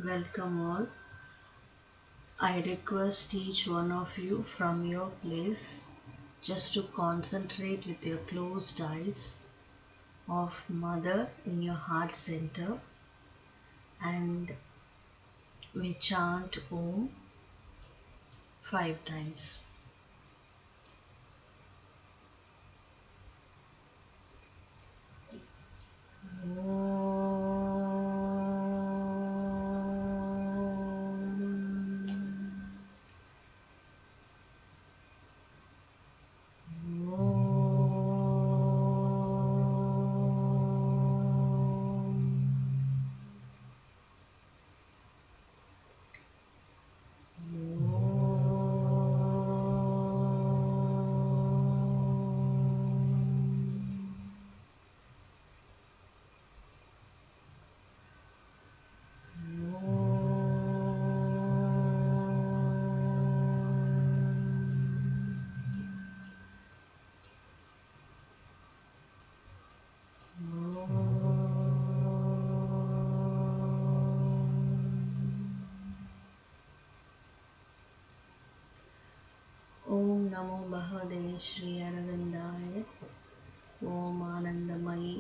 Welcome all. I request each one of you from your place just to concentrate with your closed eyes of Mother in your heart center, and we chant Om 5 times. ओम नमो भगवते श्री अरविंदाय। ओम आनंदमयी,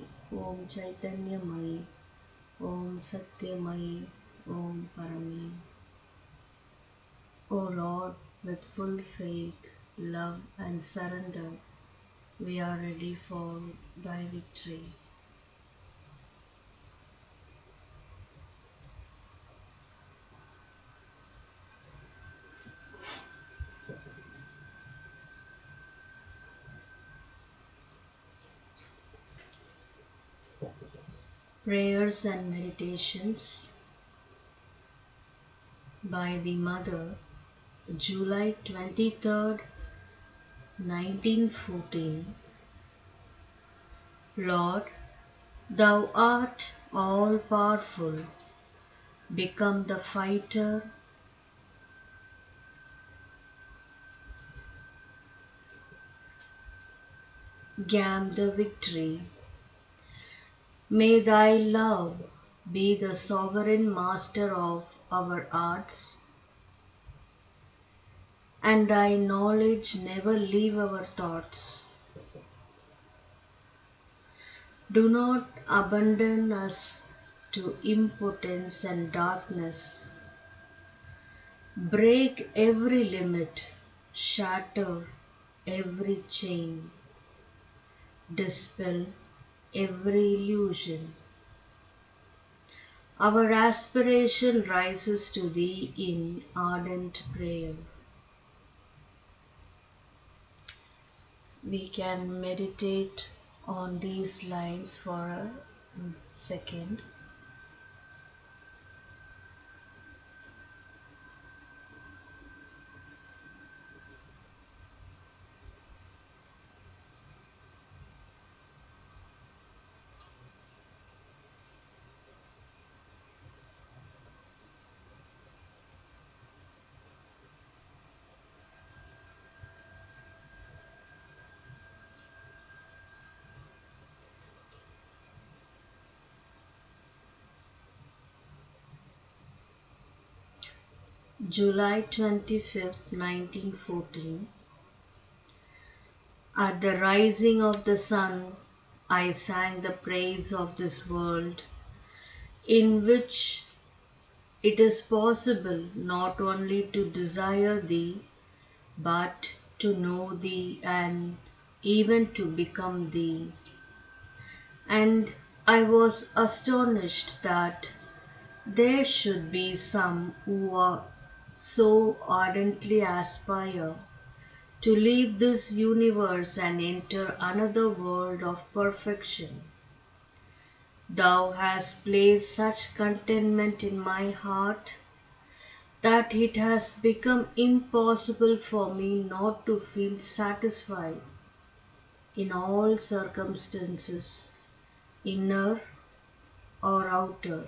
ओम चैतन्यमयी, ओम सत्यमयी, ओम परमे। O Lord, with full faith, love and surrender, we are ready for thy victory. Prayers and Meditations by the Mother, July 23rd, 1914. Lord, thou art all-powerful. Become the fighter, gain the victory. May thy love be the sovereign master of our arts, and thy knowledge never leave our thoughts. Do not abandon us to impotence and darkness. Break every limit, shatter every chain, dispel every illusion. Our aspiration rises to thee in ardent prayer. We can meditate on these lines for a second. July 25th, 1914. At the rising of the sun, I sang the praise of this world, in which it is possible not only to desire thee, but to know thee and even to become thee. And I was astonished that there should be some who are so ardently aspire to leave this universe and enter another world of perfection. Thou hast placed such contentment in my heart that it has become impossible for me not to feel satisfied in all circumstances, inner or outer.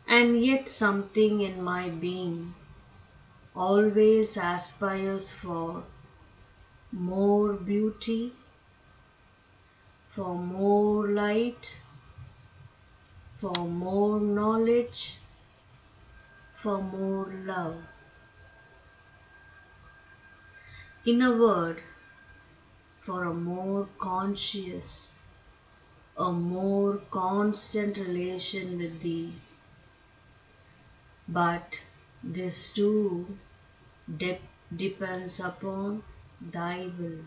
And yet something in my being always aspires for more beauty, for more light, for more knowledge, for more love. In a word, for a more conscious, a more constant relation with Thee. But this too depends upon Thy will.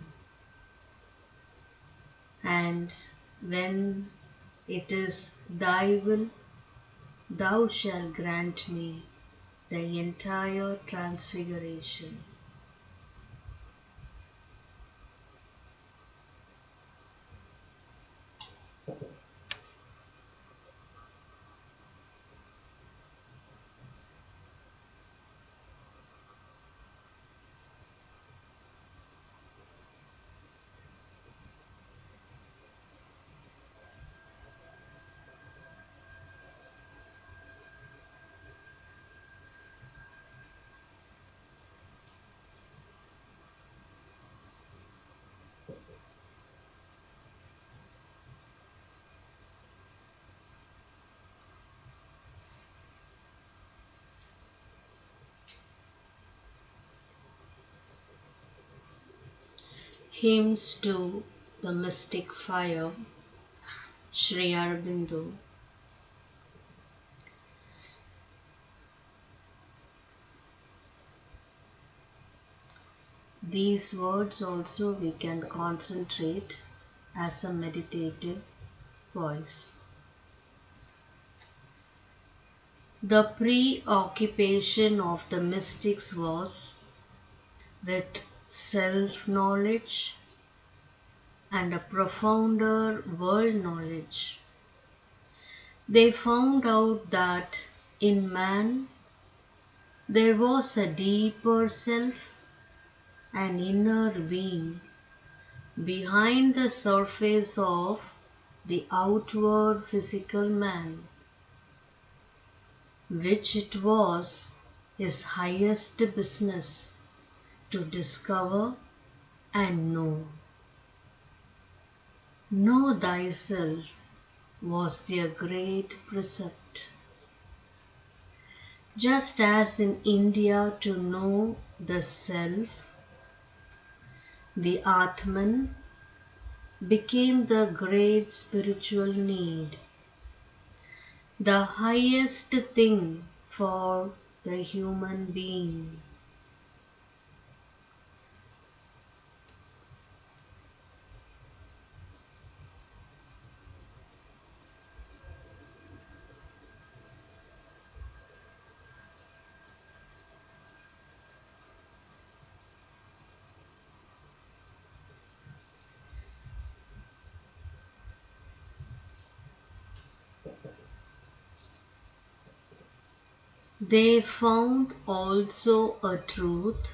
And when it is Thy will, Thou shalt grant me the entire transfiguration. Hymns to the Mystic Fire, Sri Aurobindo. These words also we can concentrate as a meditative voice. The preoccupation of the mystics was with self-knowledge and a profounder world knowledge. They found out that in man there was a deeper self, an inner being, behind the surface of the outward physical man, which it was his highest business to discover and know. Know thyself was their great precept. Just as in India to know the self, the Atman, became the great spiritual need, the highest thing for the human being. They found also a truth,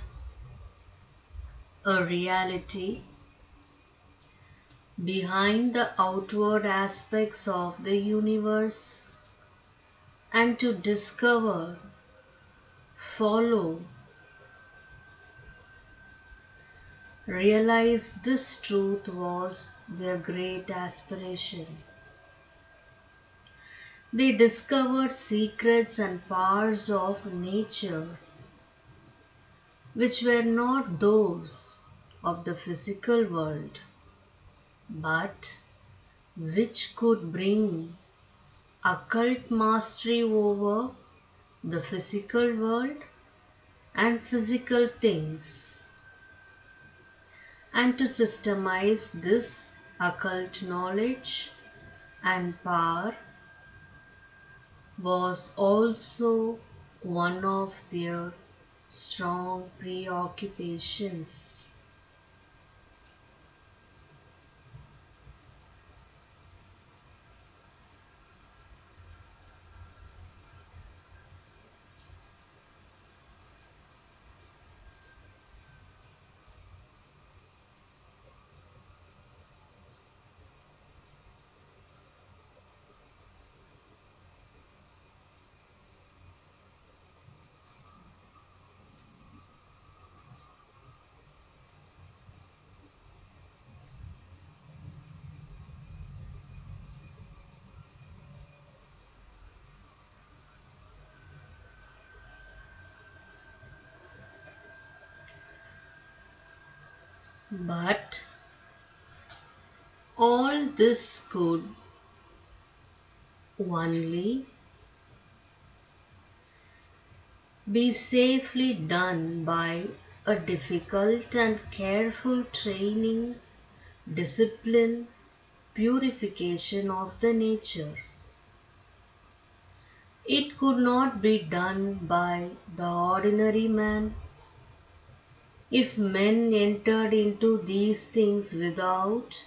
a reality, behind the outward aspects of the universe, and to discover, follow, realize this truth was their great aspiration. They discovered secrets and powers of nature which were not those of the physical world, but which could bring occult mastery over the physical world and physical things. And to systemize this occult knowledge and power was also one of their strong preoccupations. But all this could only be safely done by a difficult and careful training, discipline, purification of the nature. It could not be done by the ordinary man. If men entered into these things without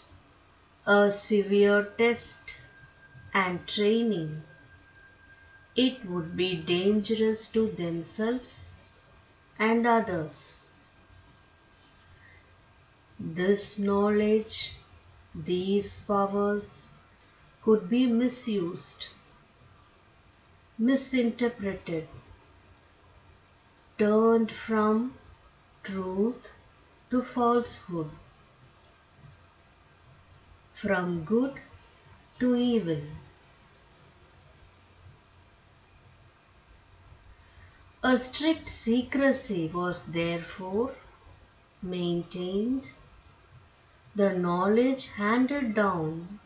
a severe test and training, it would be dangerous to themselves and others. This knowledge, these powers could be misused, misinterpreted, turned from truth to falsehood, from good to evil. A strict secrecy was therefore maintained, the knowledge handed down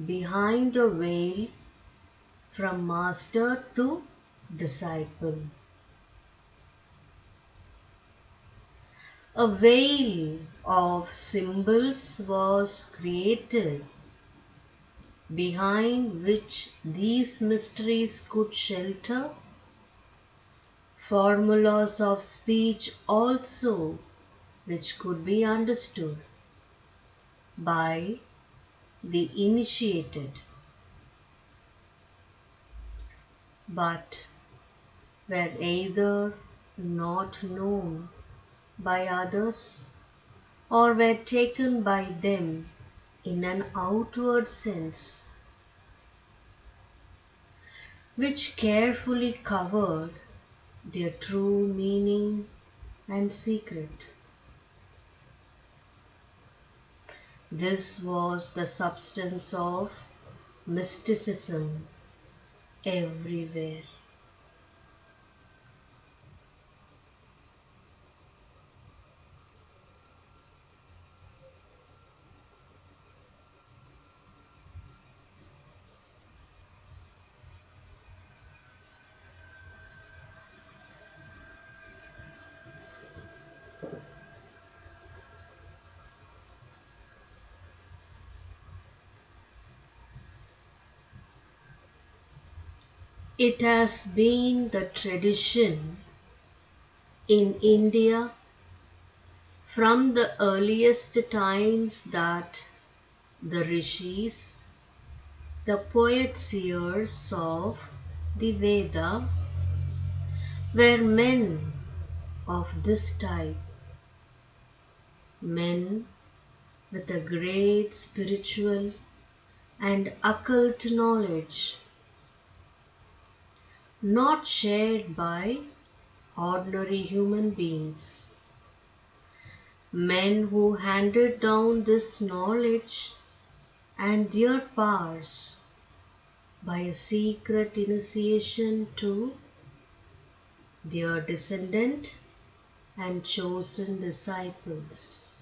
behind a veil from master to disciple. A veil of symbols was created behind which these mysteries could shelter, formulas of speech also which could be understood by the initiated, but were either not known by others or were taken by them in an outward sense, which carefully covered their true meaning and secret. This was the substance of mysticism everywhere. It has been the tradition in India from the earliest times that the rishis, the poet-seers of the Veda, were men of this type, men with a great spiritual and occult knowledge, not shared by ordinary human beings. Men who handed down this knowledge and their powers by a secret initiation to their descendant and chosen disciples.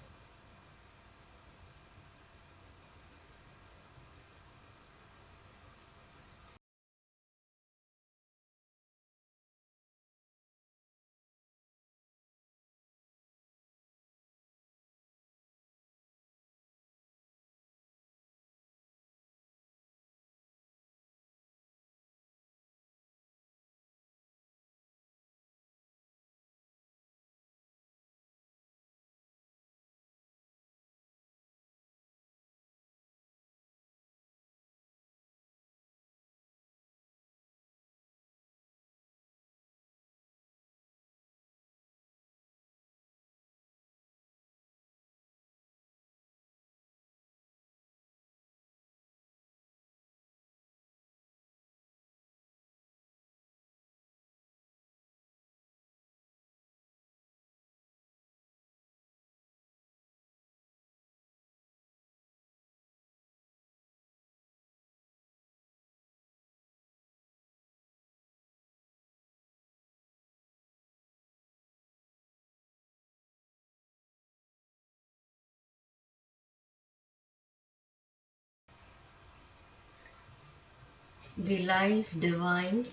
The Life Divine,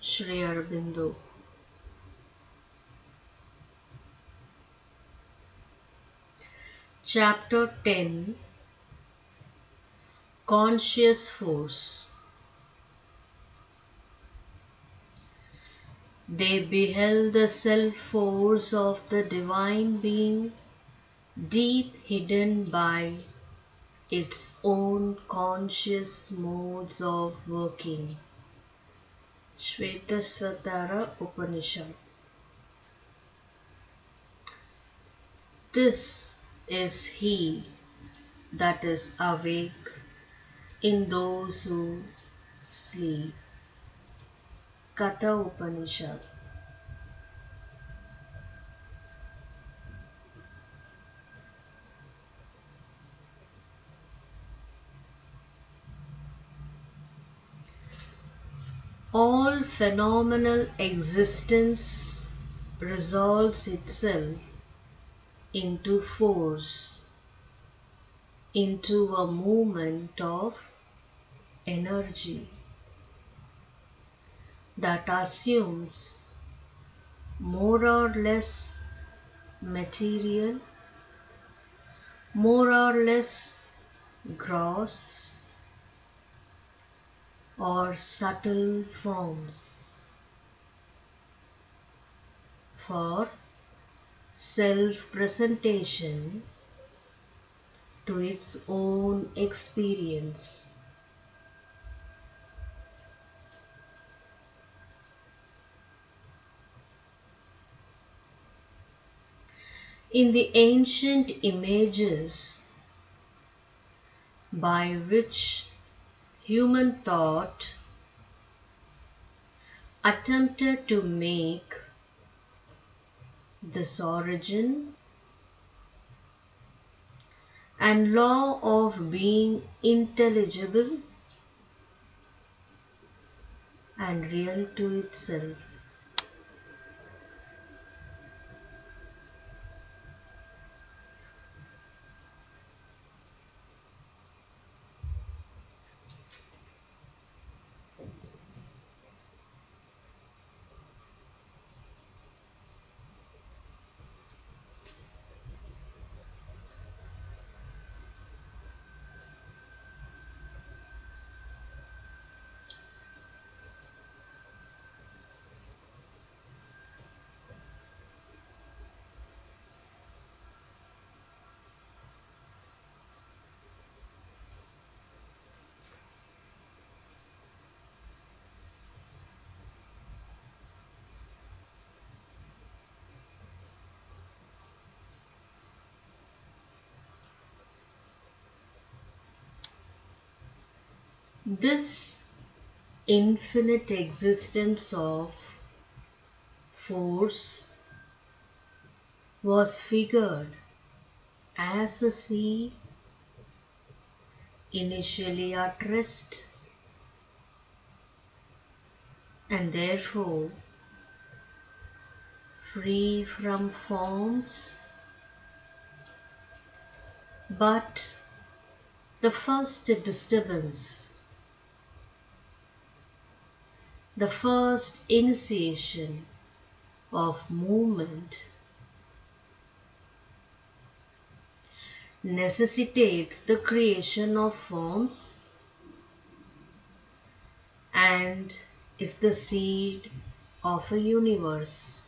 Sri Aurobindo. Chapter 10, Conscious Force. They beheld the self-force of the Divine Being, deep hidden by its own conscious modes of working. Shvetasvatara Upanishad. This is He that is awake in those who sleep. Katha Upanishad. All phenomenal existence resolves itself into force, into a movement of energy that assumes more or less material, more or less gross or subtle forms for self-presentation to its own experience. In the ancient images by which human thought attempted to make this origin and law of being intelligible and real to itself. This infinite existence of force was figured as a sea initially at rest, and therefore free from forms, but the first disturbance, the first initiation of movement necessitates the creation of forms and is the seed of a universe.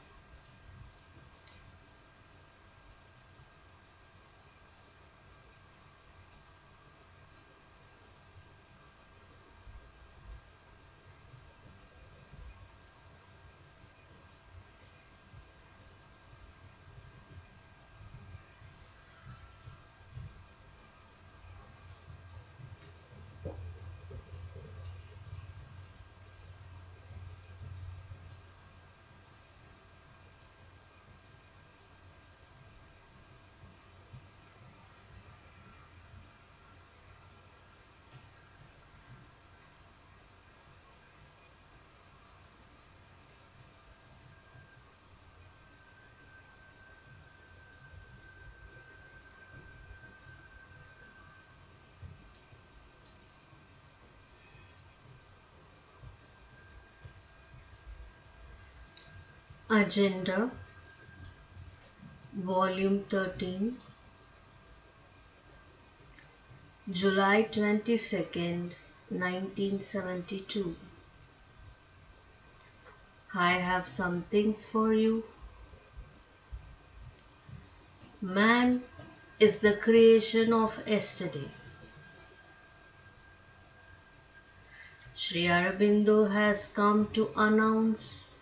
Agenda, Volume 13, July 22nd, 1972. I have some things for you. Man is the creation of yesterday. Sri Aurobindo has come to announce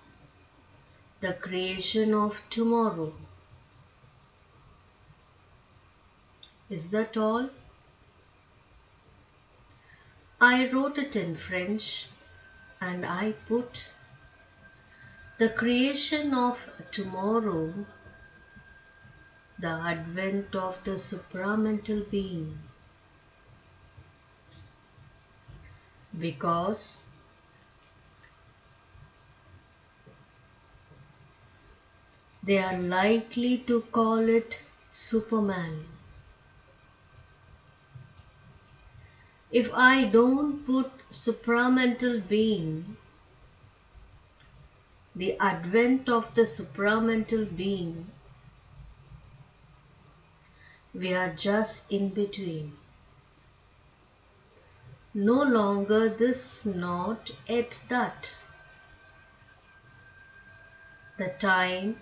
the creation of tomorrow. Is that all? I wrote it in French and I put the creation of tomorrow, the advent of the supramental being. Because they are likely to call it Superman. If I don't put supramental being, the advent of the supramental being, we are just in between. No longer this, not yet that. The time,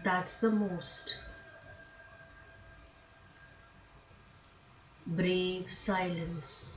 that's the most. Brief silence.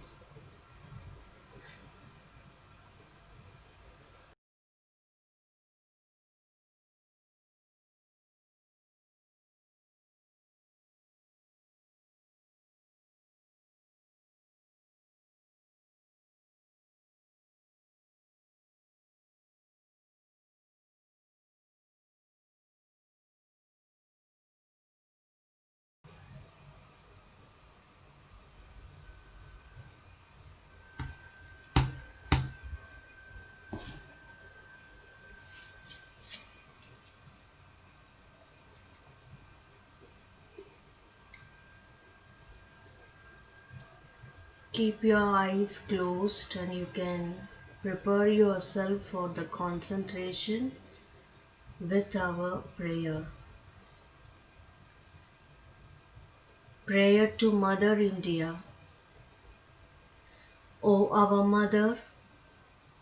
Keep your eyes closed and you can prepare yourself for the concentration with our prayer. Prayer to Mother India. O our Mother,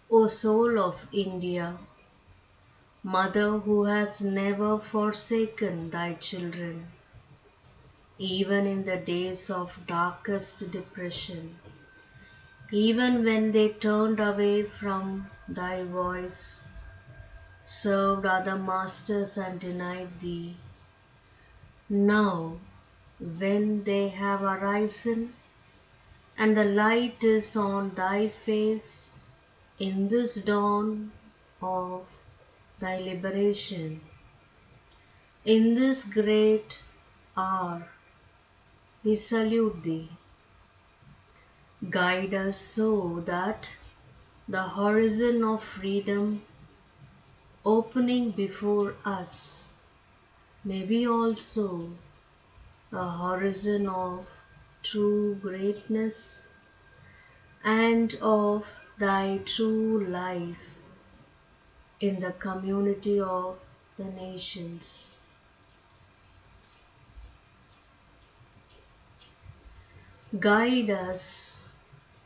O Soul of India, Mother who has never forsaken thy children, even in the days of darkest depression, even when they turned away from thy voice, served other masters and denied thee. Now, when they have arisen, and the light is on thy face, in this dawn of thy liberation, in this great hour, we salute thee. Guide us so that the horizon of freedom opening before us may be also a horizon of true greatness and of thy true life in the community of the nations. Guide us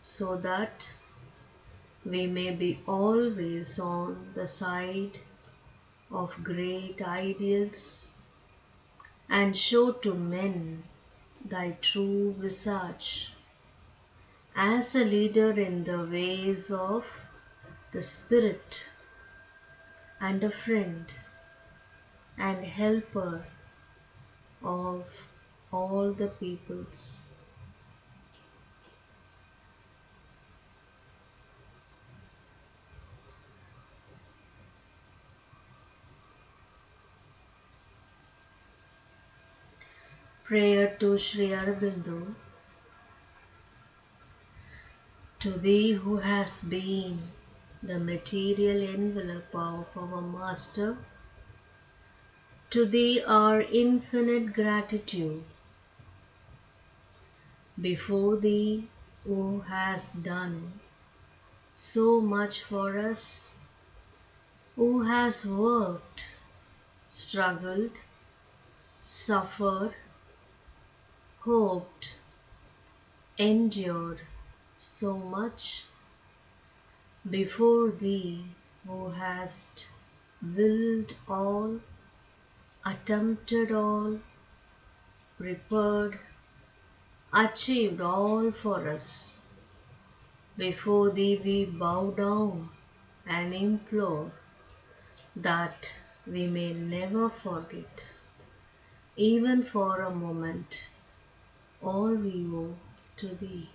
so that we may be always on the side of great ideals and show to men thy true visage as a leader in the ways of the Spirit and a friend and helper of all the peoples. Prayer to Sri Aurobindo. To thee who has been the material envelope of our Master, to thee our infinite gratitude. Before thee who has done so much for us, who has worked struggled, suffered, hoped, endured so much before thee who hast willed all, attempted all, prepared, achieved all for us. Before thee we bow down and implore that we may never forget, even for a moment, all we owe to thee.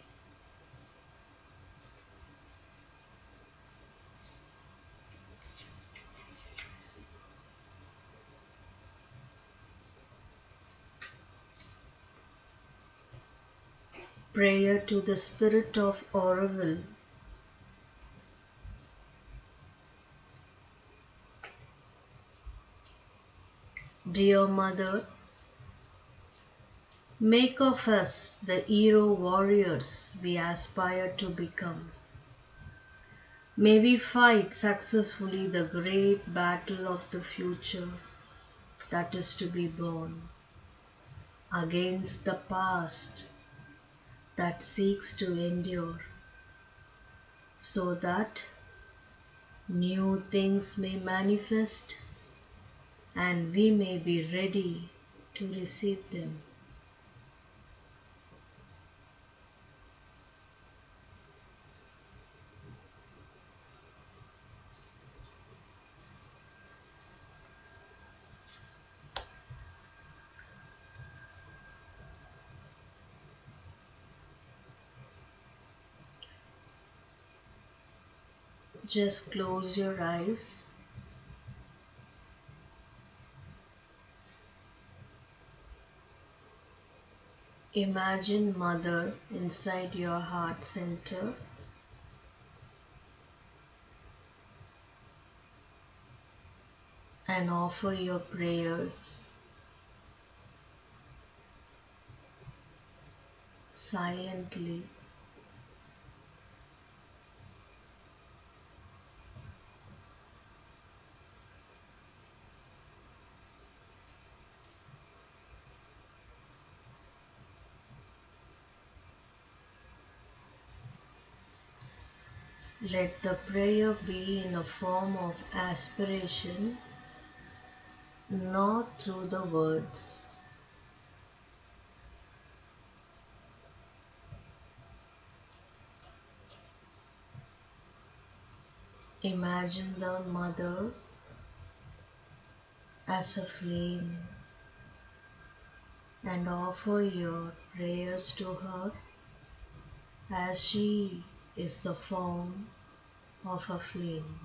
Prayer to the Spirit of Aurobindo. Dear Mother, make of us the hero warriors we aspire to become. May we fight successfully the great battle of the future that is to be born, against the past that seeks to endure, so that new things may manifest and we may be ready to receive them. Just close your eyes. Imagine Mother inside your heart center and offer your prayers silently. Let the prayer be in a form of aspiration, not through the words. Imagine the Mother as a flame and offer your prayers to her as she is the form of a flame.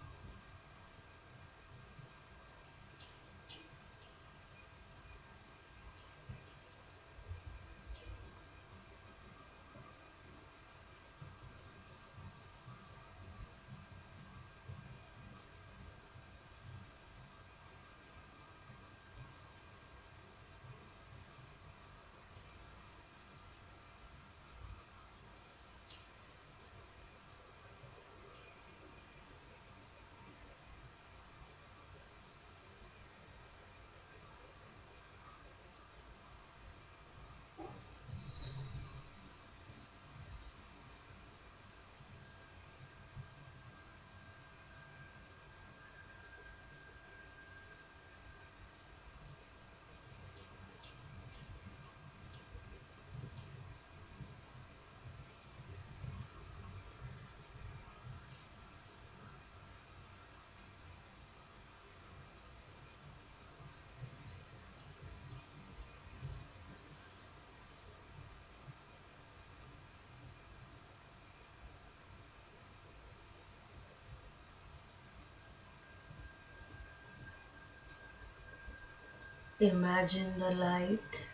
Imagine the light.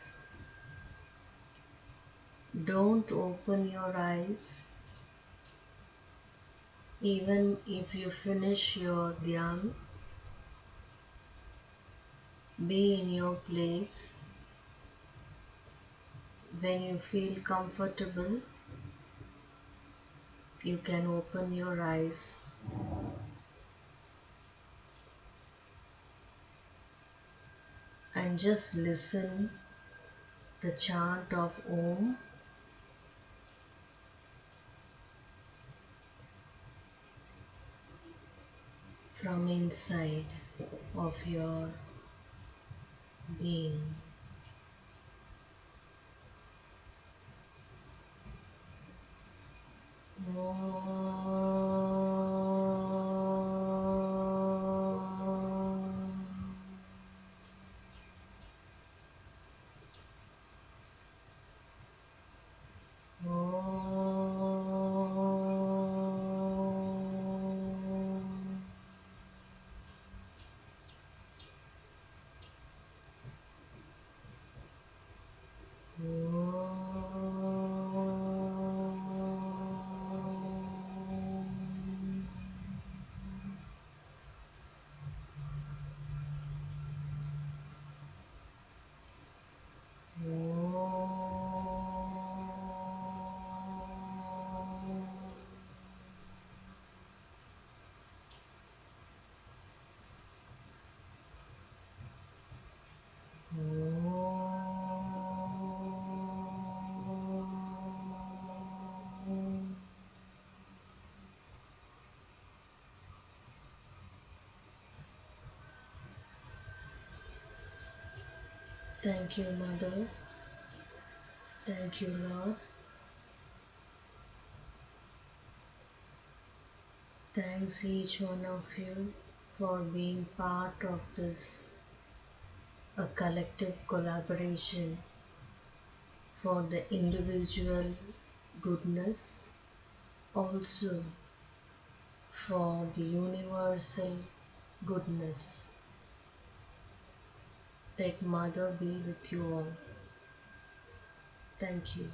Don't open your eyes. Even if you finish your dhyan, be in your place. When you feel comfortable, you can open your eyes. and just listen the chant of Om from inside of your being. Thank you, Mother. Thank you, Lord. Thanks each one of you for being part of this, a collective collaboration for the individual goodness, also for the universal goodness. Let Mother be with you all. Thank you.